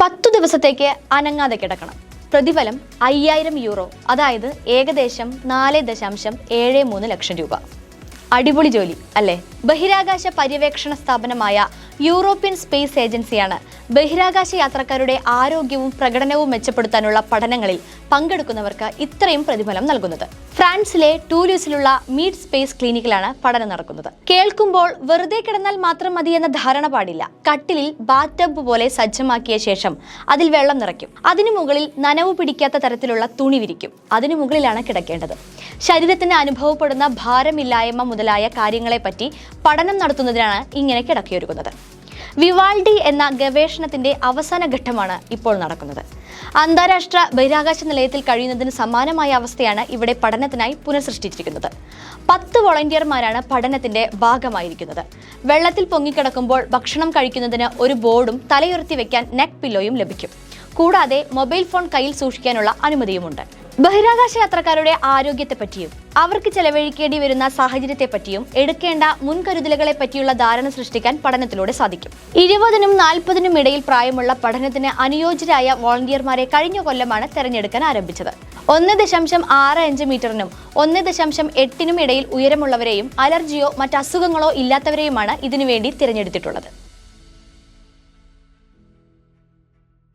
10 ദിവസത്തേക്ക് അനങ്ങാതെ കിടക്കണം. പ്രതിഫലം 5000 യൂറോ, അതായത് ഏകദേശം 4.73 ലക്ഷം രൂപ. അടിപൊളി ജോലി അല്ലേ? ബഹിരാകാശ പര്യവേക്ഷണ സ്ഥാപനമായ യൂറോപ്യൻ സ്പേസ് ഏജൻസിയാണ് ബഹിരാകാശ യാത്രക്കാരുടെ ആരോഗ്യവും പ്രകടനവും മെച്ചപ്പെടുത്താനുള്ള പഠനങ്ങളിൽ പങ്കെടുക്കുന്നവർക്ക് ഇത്രയും പ്രതിഫലം നൽകുന്നത്. ഫ്രാൻസിലെ ടൂലൂസിലുള്ള മീഡ് സ്പേസ് ക്ലിനിക്കിലാണ് പഠനം നടക്കുന്നത്. കേൾക്കുമ്പോൾ വെറുതെ കിടന്നാൽ മാത്രം മതി എന്ന ധാരണ പാടില്ല. കട്ടിലിൽ ബാത്ത് പോലെ സജ്ജമാക്കിയ ശേഷം അതിൽ വെള്ളം നിറയ്ക്കും. അതിനു മുകളിൽ നനവ് പിടിക്കാത്ത തരത്തിലുള്ള തുണി വിരിക്കും. അതിനു മുകളിലാണ് കിടക്കേണ്ടത്. ശരീരത്തിന് അനുഭവപ്പെടുന്ന ഭാരമില്ലായ്മ മുതലായ കാര്യങ്ങളെപ്പറ്റി പഠനം നടത്തുന്നതിനാണ് ഇങ്ങനെ കിടക്കയൊരുക്കുന്നത്. വിവാൽഡി എന്ന ഗവേഷണത്തിന്റെ അവസാന ഘട്ടമാണ് ഇപ്പോൾ നടക്കുന്നത്. അന്താരാഷ്ട്ര ബഹിരാകാശ നിലയത്തിൽ കഴിയുന്നതിന് സമാനമായ അവസ്ഥയാണ് ഇവിടെ പഠനത്തിനായി പുനഃസൃഷ്ടിച്ചിരിക്കുന്നത്. 10 വോളണ്ടിയർമാരാണ് പഠനത്തിന്റെ ഭാഗമായിരിക്കുന്നത്. വെള്ളത്തിൽ പൊങ്ങിക്കിടക്കുമ്പോൾ ഭക്ഷണം കഴിക്കുന്നതിന് ഒരു ബോർഡും തലയുയർത്തി വെക്കാൻ നെക്ക് പില്ലോയും ലഭിക്കും. കൂടാതെ മൊബൈൽ ഫോൺ കയ്യിൽ സൂക്ഷിക്കാനുള്ള അനുമതിയുമുണ്ട്. ബഹിരാകാശ യാത്രക്കാരുടെ ആരോഗ്യത്തെപ്പറ്റിയും അവർക്ക് ചെലവഴിക്കേണ്ടി വരുന്ന സാഹചര്യത്തെപ്പറ്റിയും എടുക്കേണ്ട മുൻകരുതലുകളെ പറ്റിയുള്ള ധാരണ സൃഷ്ടിക്കാൻ പഠനത്തിലൂടെ സാധിക്കും. 20നും 40നും ഇടയിൽ പ്രായമുള്ള പഠനത്തിന് അനുയോജ്യരായ വോളണ്ടിയർമാരെ കഴിഞ്ഞ കൊല്ലമാണ് തെരഞ്ഞെടുക്കാൻ ആരംഭിച്ചത്. 1.65 മീറ്ററിനും 1.8നും ഇടയിൽ ഉയരമുള്ളവരെയും അലർജിയോ മറ്റ് അസുഖങ്ങളോ ഇല്ലാത്തവരെയുമാണ് ഇതിനുവേണ്ടി തിരഞ്ഞെടുത്തിട്ടുള്ളത്.